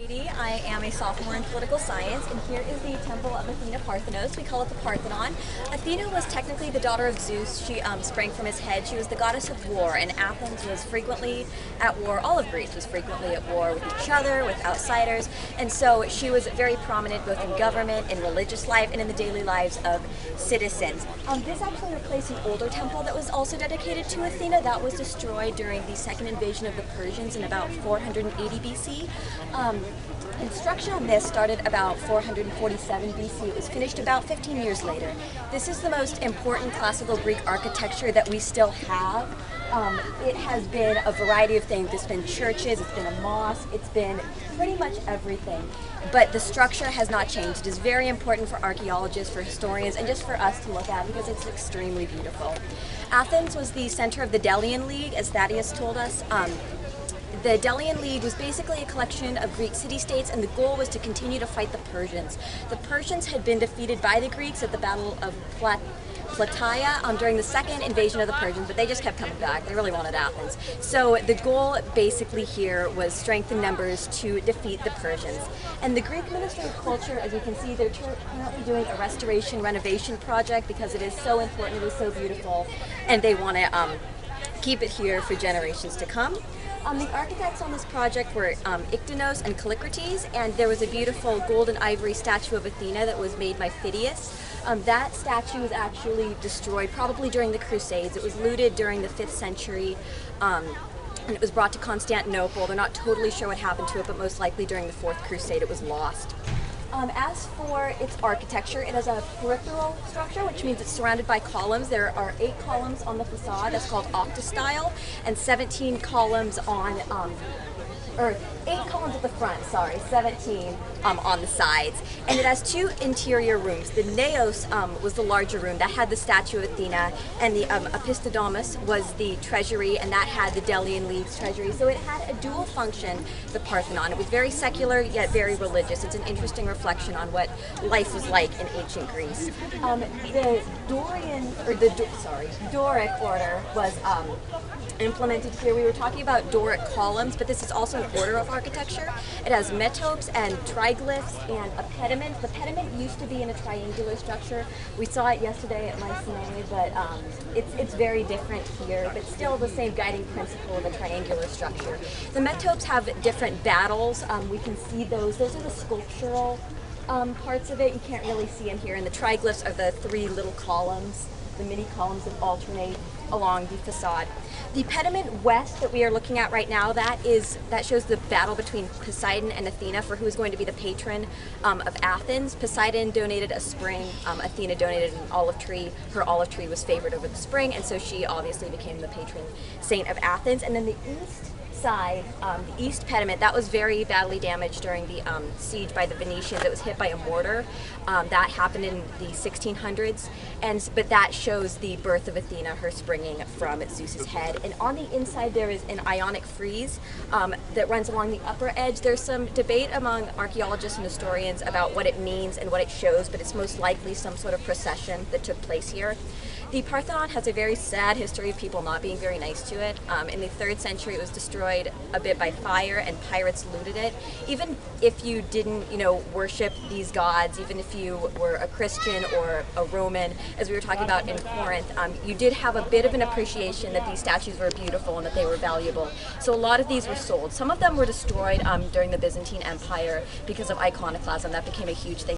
I am a sophomore in political science, and here is the Temple of Athena Parthenos. We call it the Parthenon. Athena was technically the daughter of Zeus. She sprang from his head. She was the goddess of war, and Athens was frequently at war. All of Greece was frequently at war with each other, with outsiders, and so she was very prominent both in government, in religious life, and in the daily lives of citizens. This actually replaced an older temple that was also dedicated to Athena. That was destroyed during the second invasion of the Persians in about 480 BC. Construction on this started about 447 BC. It was finished about 15 years later. This is the most important classical Greek architecture that we still have. It has been a variety of things. It's been churches, it's been a mosque, it's been pretty much everything. But the structure has not changed. It is very important for archaeologists, for historians, and just for us to look at because it's extremely beautiful. Athens was the center of the Delian League, as Thaddeus told us. The Delian League was basically a collection of Greek city-states, and the goal was to continue to fight the Persians. The Persians had been defeated by the Greeks at the Battle of Plataea during the second invasion of the Persians, but they just kept coming back. They really wanted Athens. So the goal basically here was strength in numbers to defeat the Persians. And the Greek Ministry of Culture, as you can see, they're currently doing a restoration renovation project because it is so important, it is so beautiful, and they want to keep it here for generations to come. The architects on this project were Ictinos and Callicrates, and there was a beautiful gold and ivory statue of Athena that was made by Phidias. That statue was actually destroyed probably during the Crusades. It was looted during the 5th century, and it was brought to Constantinople. They're not totally sure what happened to it, but most likely during the 4th Crusade it was lost. As for its architecture, it has a peripheral structure, which means it's surrounded by columns. There are 8 columns on the facade, that's called octastyle, and 17 columns on, or 8 columns at the front, 17 on the sides. And it has 2 interior rooms. The naos was the larger room that had the statue of Athena, and the opisthedomos was the treasury, and that had the Delian League's treasury. So it had a dual function, the Parthenon. It was very secular yet very religious. It's an interesting reflection on what life was like in ancient Greece. The Doric order was implemented here. We were talking about Doric columns, but this is also an order of architecture. It has metopes and triglyphs and a pediment. The pediment used to be in a triangular structure. We saw it yesterday at Mycenae, but it's very different here, but still the same guiding principle of a triangular structure. The metopes have different battles. We can see those. Those are the sculptural parts of it. You can't really see them here. And the triglyphs are the 3 little columns, the mini columns that alternate along the facade. The pediment west that we are looking at right now, that shows the battle between Poseidon and Athena for who is going to be the patron of Athens. Poseidon donated a spring, Athena donated an olive tree. Her olive tree was favored over the spring, and so she obviously became the patron saint of Athens. And then the east side, the east pediment, that was very badly damaged during the siege by the Venetians. It was hit by a mortar. That happened in the 1600s, but that shows the birth of Athena, her springing from Zeus's head. And on the inside there is an Ionic frieze that runs along the upper edge. There's some debate among archaeologists and historians about what it means and what it shows, but it's most likely some sort of procession that took place here. The Parthenon has a very sad history of people not being very nice to it. In the 3rd century it was destroyed a bit by fire, and pirates looted it. Even if you didn't, worship these gods, even if you were a Christian or a Roman, as we were talking about in Corinth, you did have a bit of an appreciation that these statues were beautiful and that they were valuable. So a lot of these were sold. Some of them were destroyed during the Byzantine Empire because of iconoclasm. That became a huge thing.